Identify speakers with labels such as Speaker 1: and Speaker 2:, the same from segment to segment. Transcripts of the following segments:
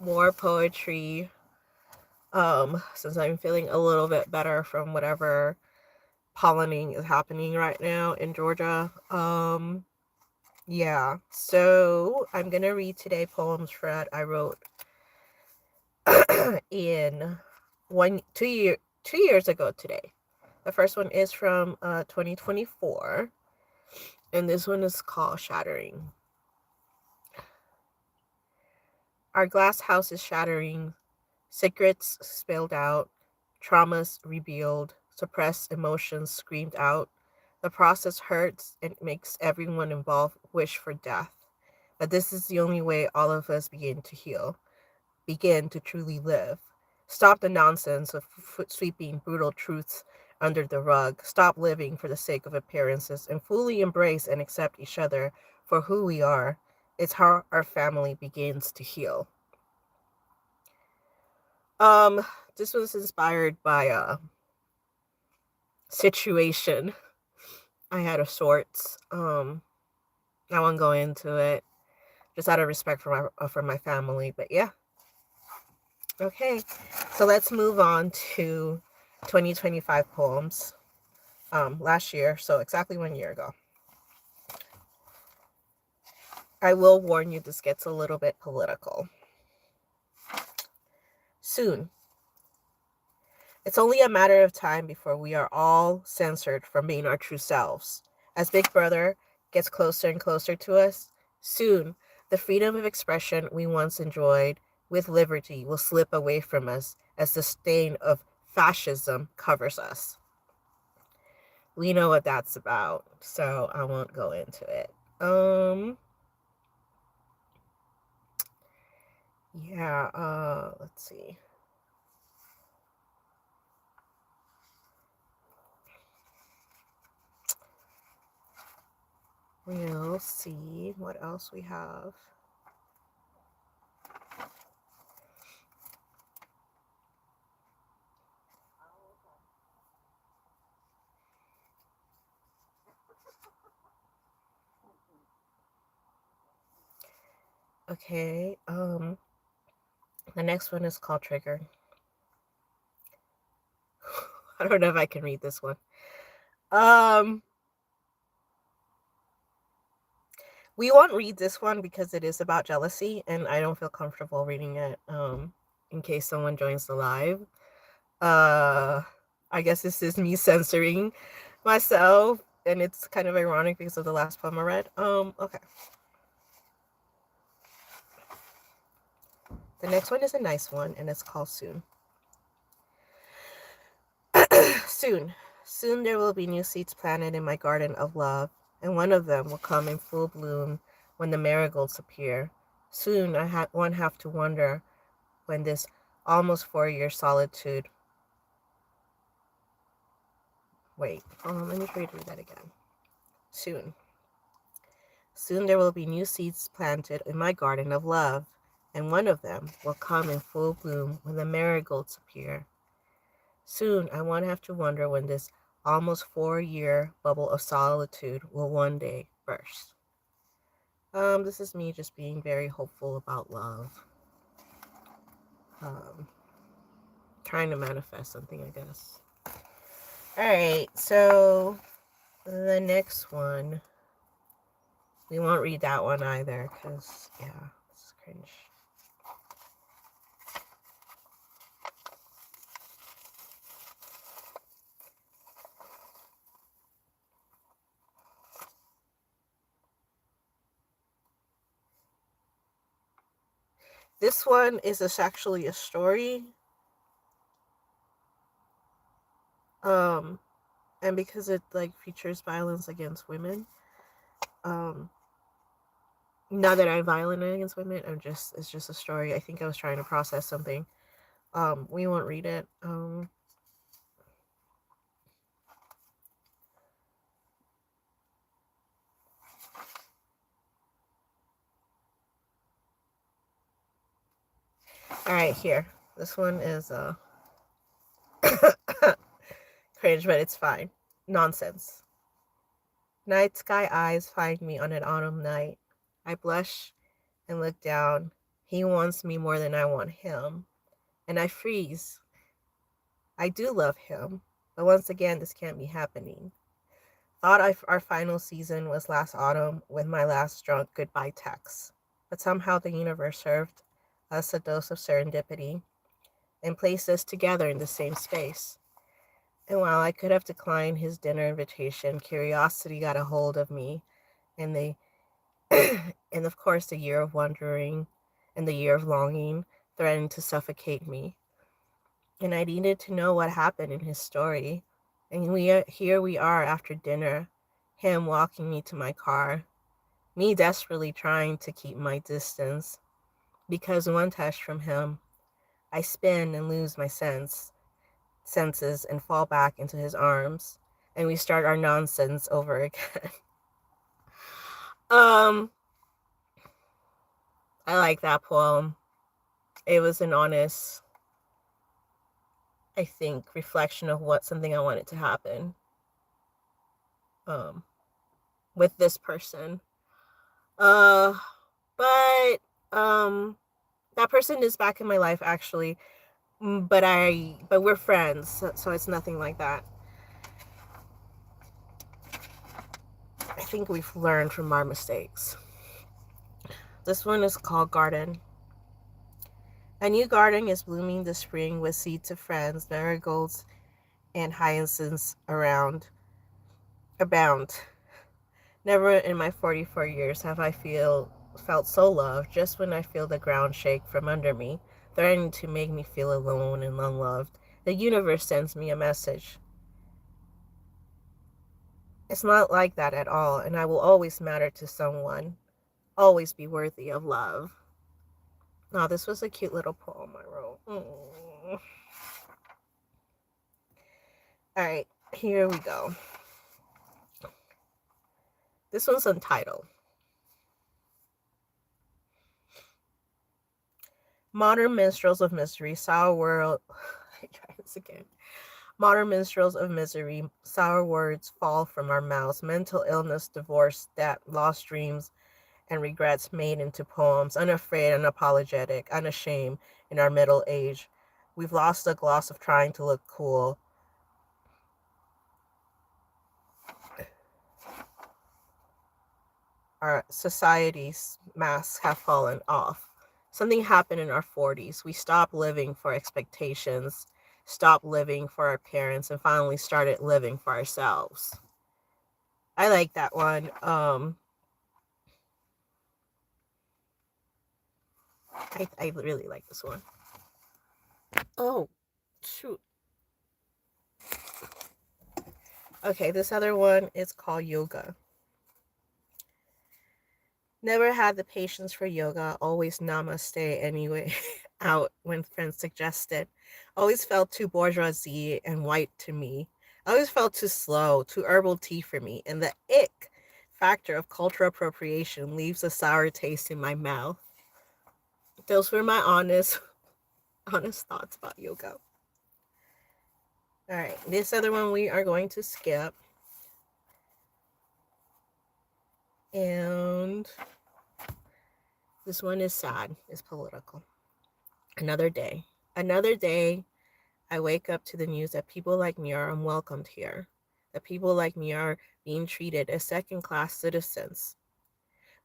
Speaker 1: more poetry. Since I'm feeling a little bit better from whatever pollinating is happening right now in Georgia. Yeah. So I'm gonna read today poems that I wrote in 2 years ago today. The first one is from 2024, and this one is called Shattering. Our glass house is shattering, secrets spilled out, traumas revealed, suppressed emotions screamed out. The process hurts and makes everyone involved wish for death. But this is the only way all of us begin to heal, begin to truly live. Stop the nonsense of sweeping brutal truths under the rug. Stop living for the sake of appearances and fully embrace and accept each other for who we are. It's how our family begins to heal. Um, this was inspired by a situation I had of sorts. I won't go into it just out of respect for my family, but yeah. Okay, so let's move on to 2025 poems. Last year, so exactly 1 year ago. I will warn you, this gets a little bit political. Soon. It's only a matter of time before we are all censored from being our true selves. As Big Brother gets closer and closer to us, soon the freedom of expression we once enjoyed with liberty will slip away from us as the stain of fascism covers us. We know what that's about, so I won't go into it. Yeah, let's see. We'll see what else we have. Okay, the next one is called Trigger. I don't know if I can read this one. We won't read this one because it is about jealousy, and I don't feel comfortable reading it, in case someone joins the live. I guess this is me censoring myself, and it's kind of ironic because of the last poem I read. Okay. The next one is a nice one, and it's called Soon. Soon. Soon there will be new seeds planted in my garden of love, and one of them will come in full bloom when the marigolds appear. Soon one have to wonder when this almost 4-year solitude. Wait, let me try to read that again. Soon. Soon there will be new seeds planted in my garden of love, and one of them will come in full bloom when the marigolds appear. Soon I won't have to wonder when this almost 4-year bubble of solitude will one day burst. This is me just being very hopeful about love. Trying to manifest something, I guess. Alright, so the next one, we won't read that one either, because, yeah, it's cringe. This one is actually a story. And because it like features violence against women, not that I'm violent against women, it's just a story. I think I was trying to process something. We won't read it. Alright, here. This one is cringe, but it's fine. Nonsense. Night sky eyes find me on an autumn night. I blush and look down, He wants me more than I want him. And I freeze. I do love him. But once again, this can't be happening. Thought our final season was last autumn with my last drunk goodbye text. But somehow the universe served us a dose of serendipity and placed us together in the same space. And while I could have declined his dinner invitation, curiosity got a hold of me, and and of course the year of wondering and the year of longing threatened to suffocate me. And I needed to know what happened in his story. And here we are after dinner, him walking me to my car, me desperately trying to keep my distance, because one touch from him, I spin and lose my senses and fall back into his arms, and we start our nonsense over again. um, I like that poem. It was an honest, I think, reflection of something I wanted to happen um, with this person. Uh, but that person is back in my life actually. But we're friends, so it's nothing like that. I think we've learned from our mistakes. This one is called Garden. A new garden is blooming this spring with seeds of friends, marigolds, and hyacinths abound. Never in my 44 years have I felt so loved, just when I feel the ground shake from under me, threatening to make me feel alone and unloved. The universe sends me a message. It's not like that at all, and I will always matter to someone, always be worthy of love. Oh, this was a cute little poem I wrote. All right, here we go. This one's untitled. Modern minstrels of misery, sour world. I try this again. Modern minstrels of misery, sour words fall from our mouths. Mental illness, divorce, debt, lost dreams, and regrets made into poems. Unafraid, unapologetic, unashamed in our middle age. We've lost the gloss of trying to look cool. Our society's masks have fallen off. Something happened in our 40s. We stopped living for expectations, stopped living for our parents, and finally started living for ourselves. I like that one. I really like this one. Oh, shoot. Okay, this other one is called Yoga. Never had the patience for yoga, always namaste anyway, out when friends suggested. Always felt too bourgeoisie and white to me. Always felt too slow, too herbal tea for me. And the ick factor of cultural appropriation leaves a sour taste in my mouth. Those were my honest thoughts about yoga. All right, this other one we are going to skip. And this one is sad, it's political. Another day. Another day, I wake up to the news that people like me are unwelcomed here. That people like me are being treated as second-class citizens.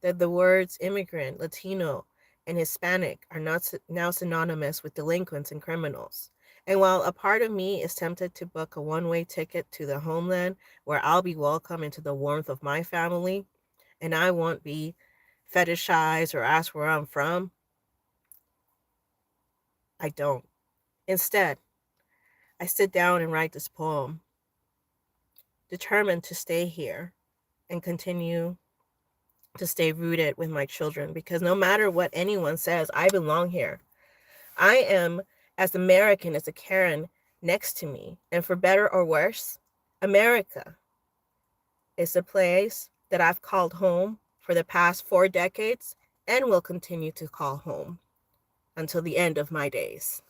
Speaker 1: That the words immigrant, Latino, and Hispanic are not now synonymous with delinquents and criminals. And while a part of me is tempted to book a one-way ticket to the homeland where I'll be welcome into the warmth of my family, and I won't be fetishized or asked where I'm from, I don't. Instead, I sit down and write this poem, determined to stay here and continue to stay rooted with my children, because no matter what anyone says, I belong here. I am as American as the Karen next to me, and for better or worse, America is the place that I've called home for the past 4 decades and will continue to call home until the end of my days.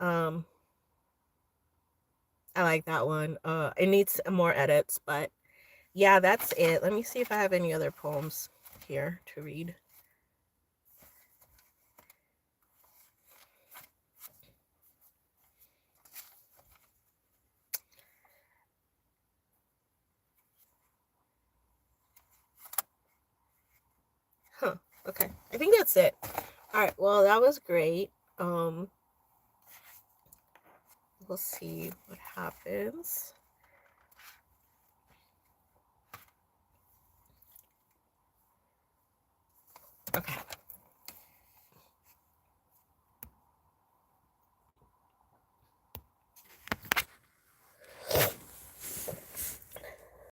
Speaker 1: I like that one. It needs more edits, but yeah, that's it. Let me see if I have any other poems here to read. Huh. Okay. I think that's it. All right. Well, that was great. We'll see what happens. Okay.